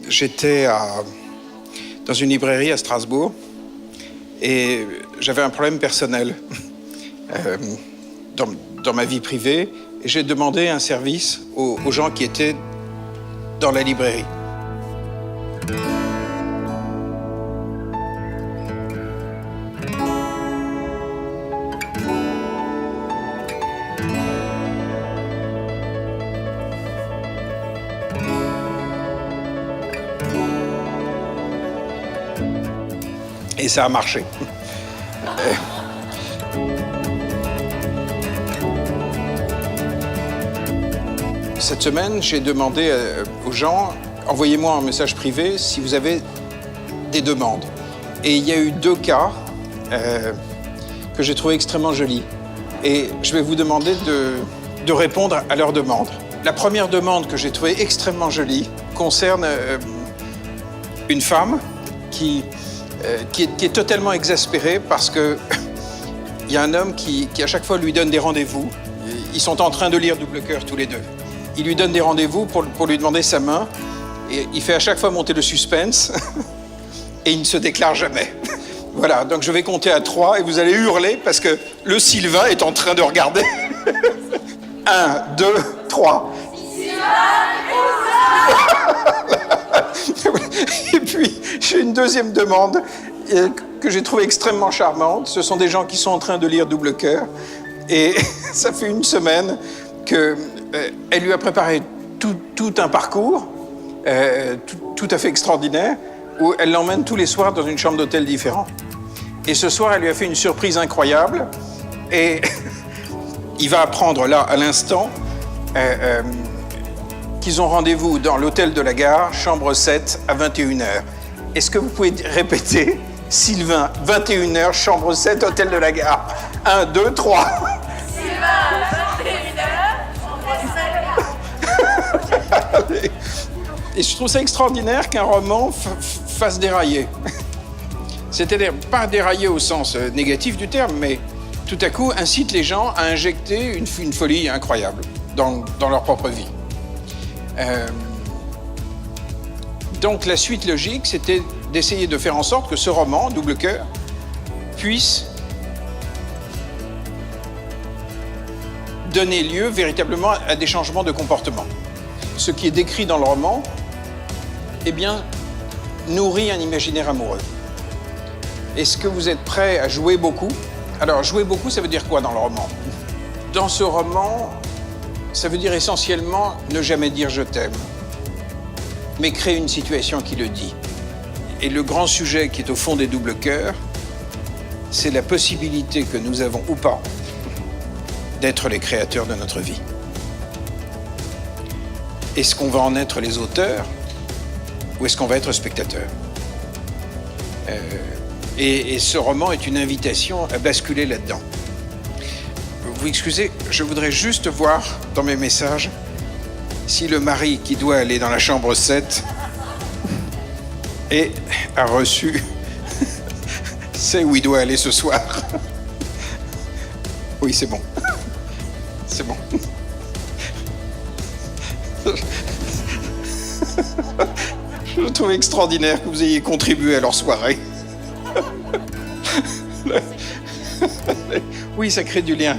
J'étais dans une librairie à Strasbourg et j'avais un problème personnel dans ma vie privée et j'ai demandé un service aux gens qui étaient dans la librairie. Et ça a marché. Cette semaine, j'ai demandé aux gens, envoyez-moi un message privé si vous avez des demandes. Et il y a eu 2 cas que j'ai trouvé extrêmement jolis. Et je vais vous demander de répondre à leurs demandes. La première demande que j'ai trouvée extrêmement jolie concerne une femme qui est totalement exaspérée parce que il y a un homme qui à chaque fois lui donne des rendez-vous. Ils sont en train de lire Double Cœur tous les deux. Il lui donne des rendez-vous pour lui demander sa main et il fait à chaque fois monter le suspense et il ne se déclare jamais. Voilà, donc je vais compter à 3 et vous allez hurler parce que le Sylvain est en train de regarder. 1, 2, 3. Et puis, j'ai une deuxième demande que j'ai trouvée extrêmement charmante. Ce sont des gens qui sont en train de lire Double Cœur. Et ça fait une semaine qu'elle lui a préparé tout un parcours tout à fait extraordinaire où elle l'emmène tous les soirs dans une chambre d'hôtel différente. Et ce soir, elle lui a fait une surprise incroyable. Et il va apprendre là, à l'instant, qu'ils ont rendez-vous dans l'hôtel de la gare, chambre 7, à 21h. Est-ce que vous pouvez répéter, Sylvain, 21h, chambre 7, hôtel de la gare. 1, 2, 3. Sylvain, 21h, chambre 7. Et je trouve ça extraordinaire qu'un roman fasse dérailler. C'est-à-dire, pas dérailler au sens négatif du terme, mais tout à coup incite les gens à injecter une folie incroyable dans leur propre vie. Donc la suite logique, c'était d'essayer de faire en sorte que ce roman, Double Cœur, puisse donner lieu véritablement à des changements de comportement. Ce qui est décrit dans le roman, eh bien, nourrit un imaginaire amoureux. Est-ce que vous êtes prêts à jouer beaucoup? Alors, jouer beaucoup, ça veut dire quoi dans le roman? Dans ce roman, ça veut dire essentiellement ne jamais dire « je t'aime », mais créer une situation qui le dit. Et le grand sujet qui est au fond des Double Cœurs, c'est la possibilité que nous avons ou pas d'être les créateurs de notre vie. Est-ce qu'on va en être les auteurs ou est-ce qu'on va être spectateur? Et ce roman est une invitation à basculer là-dedans. Vous excusez, je voudrais juste voir dans mes messages si le mari qui doit aller dans la chambre 7 a reçu, sait où il doit aller ce soir. Oui, c'est bon. C'est bon. Je trouve extraordinaire que vous ayez contribué à leur soirée. Oui, ça crée du lien.